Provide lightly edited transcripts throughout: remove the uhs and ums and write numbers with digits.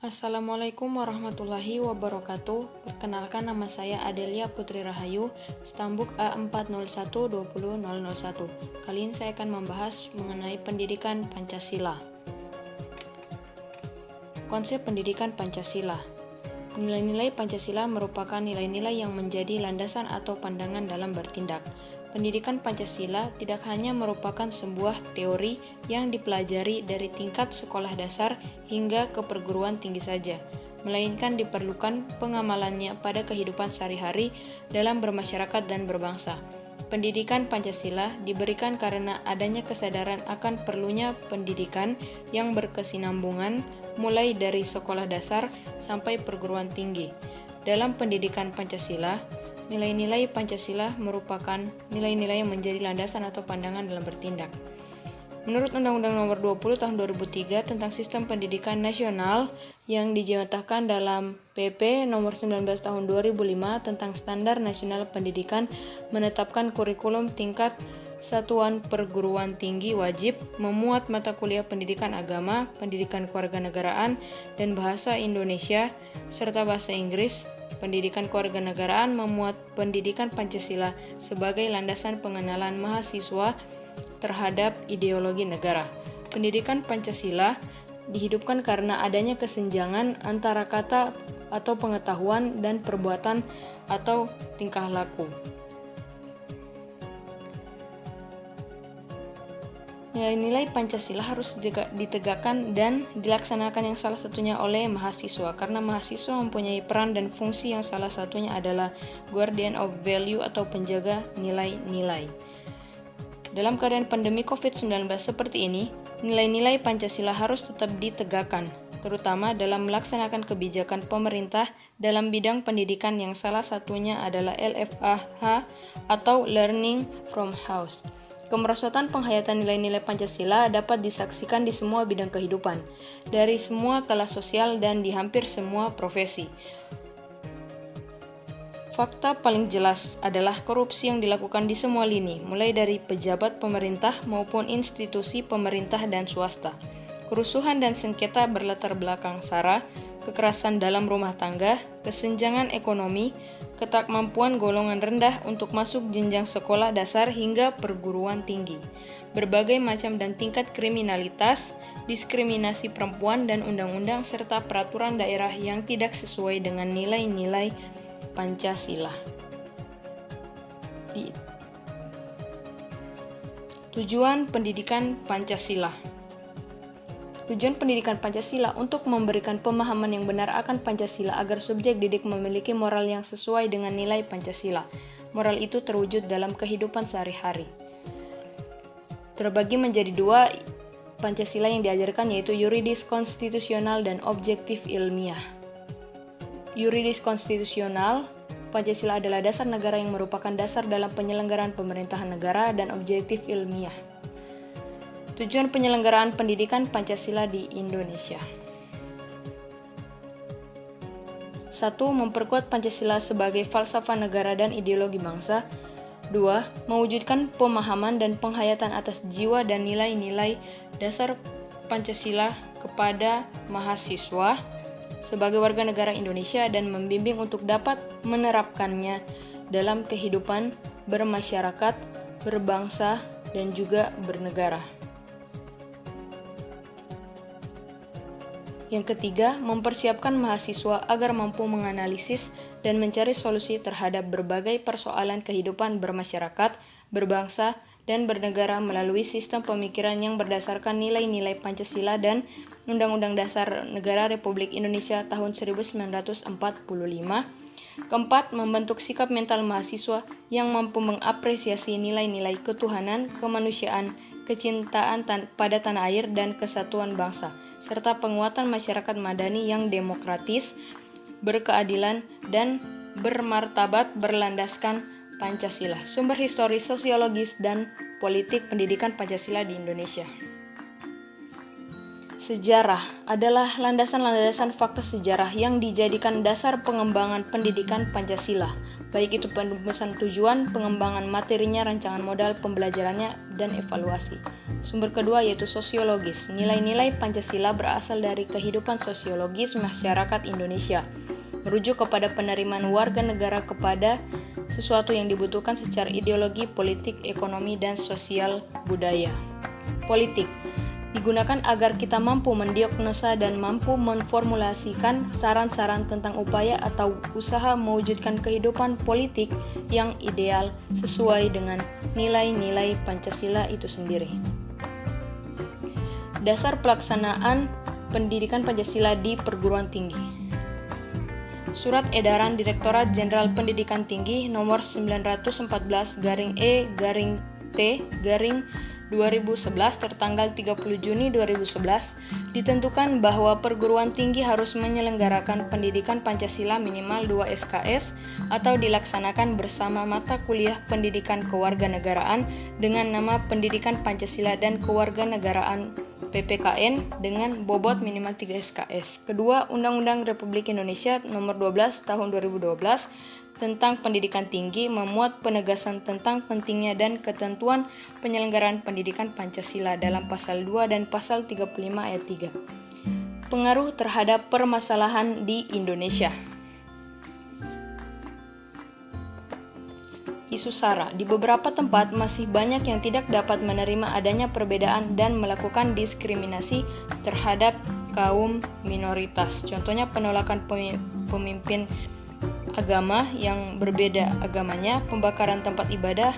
Assalamualaikum warahmatullahi wabarakatuh. Perkenalkan, nama saya Adelia Putri Rahayu, Stambuk A40120001. Kali ini saya akan membahas mengenai pendidikan Pancasila. Konsep pendidikan Pancasila. Nilai-nilai Pancasila merupakan nilai-nilai yang menjadi landasan atau pandangan dalam bertindak. Pendidikan Pancasila tidak hanya merupakan sebuah teori yang dipelajari dari tingkat sekolah dasar hingga ke perguruan tinggi saja, melainkan diperlukan pengamalannya pada kehidupan sehari-hari dalam bermasyarakat dan berbangsa. Pendidikan Pancasila diberikan karena adanya kesadaran akan perlunya pendidikan yang berkesinambungan mulai dari sekolah dasar sampai perguruan tinggi. Dalam pendidikan Pancasila, nilai-nilai Pancasila merupakan nilai-nilai yang menjadi landasan atau pandangan dalam bertindak. Menurut Undang-Undang Nomor 20 Tahun 2003 tentang Sistem Pendidikan Nasional yang dijematahkan dalam PP Nomor 19 Tahun 2005 tentang Standar Nasional Pendidikan, menetapkan kurikulum tingkat satuan perguruan tinggi wajib memuat mata kuliah pendidikan agama, pendidikan kewarganegaraan, dan bahasa Indonesia, serta bahasa Inggris. Pendidikan kewarganegaraan memuat pendidikan Pancasila sebagai landasan pengenalan mahasiswa terhadap ideologi negara. Pendidikan Pancasila dihidupkan karena adanya kesenjangan antara kata atau pengetahuan dan perbuatan atau tingkah laku. Nilai-nilai Pancasila harus ditegakkan dan dilaksanakan yang salah satunya oleh mahasiswa, karena mahasiswa mempunyai peran dan fungsi yang salah satunya adalah guardian of value atau penjaga nilai-nilai. Dalam keadaan pandemi COVID-19 seperti ini, nilai-nilai Pancasila harus tetap ditegakkan, terutama dalam melaksanakan kebijakan pemerintah dalam bidang pendidikan yang salah satunya adalah LFAH atau Learning from House. Kemerosotan penghayatan nilai-nilai Pancasila dapat disaksikan di semua bidang kehidupan, dari semua kelas sosial dan di hampir semua profesi. Fakta paling jelas adalah korupsi yang dilakukan di semua lini, mulai dari pejabat pemerintah maupun institusi pemerintah dan swasta. Kerusuhan dan sengketa berlatar belakang SARA, kekerasan dalam rumah tangga, kesenjangan ekonomi, ketakmampuan golongan rendah untuk masuk jenjang sekolah dasar hingga perguruan tinggi, berbagai macam dan tingkat kriminalitas, diskriminasi perempuan dan undang-undang serta peraturan daerah yang tidak sesuai dengan nilai-nilai Pancasila. Tujuan pendidikan Pancasila. Tujuan pendidikan Pancasila untuk memberikan pemahaman yang benar akan Pancasila agar subjek didik memiliki moral yang sesuai dengan nilai Pancasila. Moral itu terwujud dalam kehidupan sehari-hari. Terbagi menjadi dua Pancasila yang diajarkan, yaitu yuridis konstitusional dan objektif ilmiah. Yuridis konstitusional, Pancasila adalah dasar negara yang merupakan dasar dalam penyelenggaraan pemerintahan negara, dan objektif ilmiah. Tujuan penyelenggaraan pendidikan Pancasila di Indonesia. 1. Memperkuat Pancasila sebagai falsafah negara dan ideologi bangsa. 2. Mewujudkan pemahaman dan penghayatan atas jiwa dan nilai-nilai dasar Pancasila kepada mahasiswa sebagai warga negara Indonesia dan membimbing untuk dapat menerapkannya dalam kehidupan bermasyarakat, berbangsa, dan juga bernegara. Yang ketiga, mempersiapkan mahasiswa agar mampu menganalisis dan mencari solusi terhadap berbagai persoalan kehidupan bermasyarakat, berbangsa, dan bernegara melalui sistem pemikiran yang berdasarkan nilai-nilai Pancasila dan Undang-Undang Dasar Negara Republik Indonesia tahun 1945. Keempat, membentuk sikap mental mahasiswa yang mampu mengapresiasi nilai-nilai ketuhanan, kemanusiaan, kecintaan pada tanah air, dan kesatuan bangsa, serta penguatan masyarakat madani yang demokratis, berkeadilan, dan bermartabat berlandaskan Pancasila. Sumber historis, sosiologis, dan politik pendidikan Pancasila di Indonesia. Sejarah adalah landasan-landasan fakta sejarah yang dijadikan dasar pengembangan pendidikan Pancasila, baik itu penumusan tujuan, pengembangan materinya, rancangan modal pembelajarannya, dan evaluasi. Sumber kedua yaitu sosiologis. Nilai-nilai Pancasila berasal dari kehidupan sosiologis masyarakat Indonesia, merujuk kepada penerimaan warga negara kepada sesuatu yang dibutuhkan secara ideologi, politik, ekonomi, dan sosial budaya. Politik digunakan agar kita mampu mendiagnosa dan mampu memformulasikan saran-saran tentang upaya atau usaha mewujudkan kehidupan politik yang ideal sesuai dengan nilai-nilai Pancasila itu sendiri. Dasar pelaksanaan pendidikan Pancasila di perguruan tinggi. Surat Edaran Direktorat Jenderal Pendidikan Tinggi Nomor 914-E-T-2011 tertanggal 30 Juni 2011 ditentukan bahwa perguruan tinggi harus menyelenggarakan pendidikan Pancasila minimal 2 SKS atau dilaksanakan bersama mata kuliah pendidikan kewarganegaraan dengan nama Pendidikan Pancasila dan Kewarganegaraan PPKN dengan bobot minimal 3 SKS. Kedua, Undang-Undang Republik Indonesia Nomor 12 Tahun 2012 tentang pendidikan tinggi memuat penegasan tentang pentingnya dan ketentuan penyelenggaraan pendidikan Pancasila dalam pasal 2 dan pasal 35 ayat 3. Pengaruh terhadap permasalahan di Indonesia. Isu SARA. Di beberapa tempat masih banyak yang tidak dapat menerima adanya perbedaan dan melakukan diskriminasi terhadap kaum minoritas. Contohnya penolakan pemimpin agama yang berbeda agamanya, pembakaran tempat ibadah,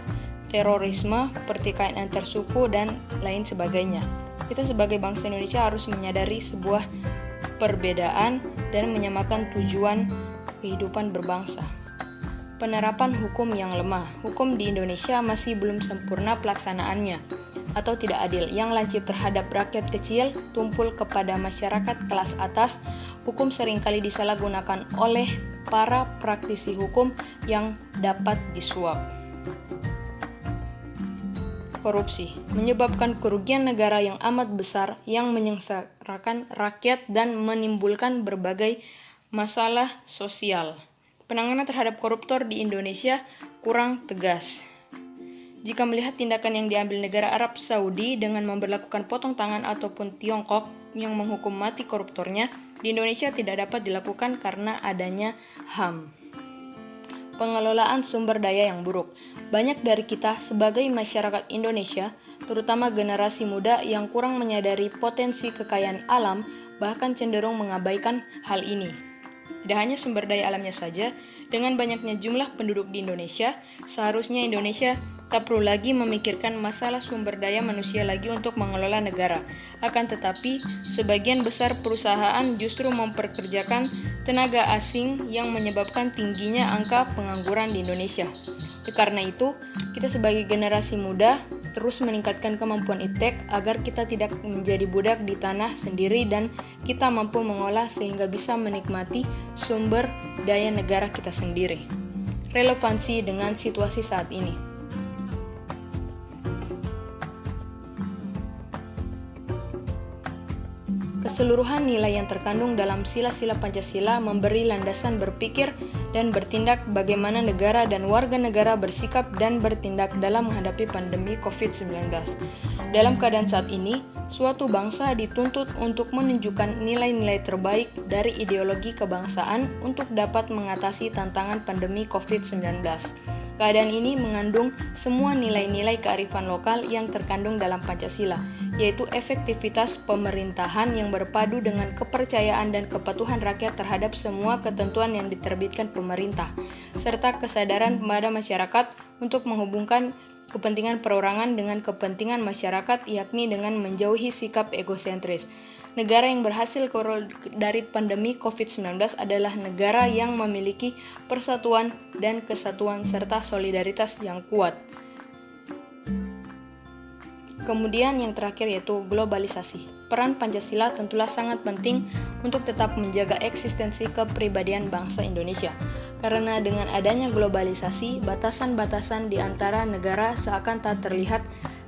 terorisme, pertikaian antar suku, dan lain sebagainya. Kita sebagai bangsa Indonesia harus menyadari sebuah perbedaan dan menyamakan tujuan kehidupan berbangsa. Penerapan hukum yang lemah. Hukum di Indonesia masih belum sempurna pelaksanaannya atau tidak adil, yang lancip terhadap rakyat kecil, tumpul kepada masyarakat kelas atas. Hukum seringkali disalahgunakan oleh para praktisi hukum yang dapat disuap. Korupsi menyebabkan kerugian negara yang amat besar yang menyengsarakan rakyat dan menimbulkan berbagai masalah sosial. Penanganan terhadap koruptor di Indonesia kurang tegas. Jika melihat tindakan yang diambil negara Arab Saudi dengan memberlakukan potong tangan ataupun Tiongkok yang menghukum mati koruptornya, di Indonesia tidak dapat dilakukan karena adanya HAM. Pengelolaan sumber daya yang buruk. Banyak dari kita sebagai masyarakat Indonesia, terutama generasi muda yang kurang menyadari potensi kekayaan alam, bahkan cenderung mengabaikan hal ini. Tidak hanya sumber daya alamnya saja, dengan banyaknya jumlah penduduk di Indonesia, seharusnya Indonesia tak perlu lagi memikirkan masalah sumber daya manusia lagi untuk mengelola negara. Akan tetapi, sebagian besar perusahaan justru memperkerjakan tenaga asing yang menyebabkan tingginya angka pengangguran di Indonesia. Karena itu, kita sebagai generasi muda terus meningkatkan kemampuan iptek agar kita tidak menjadi budak di tanah sendiri dan kita mampu mengolah sehingga bisa menikmati sumber daya negara kita sendiri. Relevansi dengan situasi saat ini. Keseluruhan nilai yang terkandung dalam sila-sila Pancasila memberi landasan berpikir dan bertindak bagaimana negara dan warga negara bersikap dan bertindak dalam menghadapi pandemi COVID-19. Dalam keadaan saat ini, suatu bangsa dituntut untuk menunjukkan nilai-nilai terbaik dari ideologi kebangsaan untuk dapat mengatasi tantangan pandemi COVID-19. Keadaan ini mengandung semua nilai-nilai kearifan lokal yang terkandung dalam Pancasila, yaitu efektivitas pemerintahan yang berpadu dengan kepercayaan dan kepatuhan rakyat terhadap semua ketentuan yang diterbitkan pemerintah, serta kesadaran pada masyarakat untuk menghubungkan kepentingan perorangan dengan kepentingan masyarakat, yakni dengan menjauhi sikap egosentris. Negara yang berhasil keluar dari pandemi COVID-19 adalah negara yang memiliki persatuan dan kesatuan serta solidaritas yang kuat. Kemudian yang terakhir yaitu globalisasi. Peran Pancasila tentulah sangat penting untuk tetap menjaga eksistensi kepribadian bangsa Indonesia. Karena dengan adanya globalisasi, batasan-batasan di antara negara seakan tak terlihat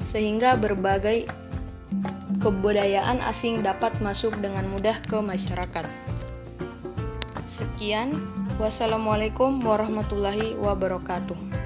sehingga berbagai kebudayaan asing dapat masuk dengan mudah ke masyarakat. Sekian, wassalamualaikum warahmatullahi wabarakatuh.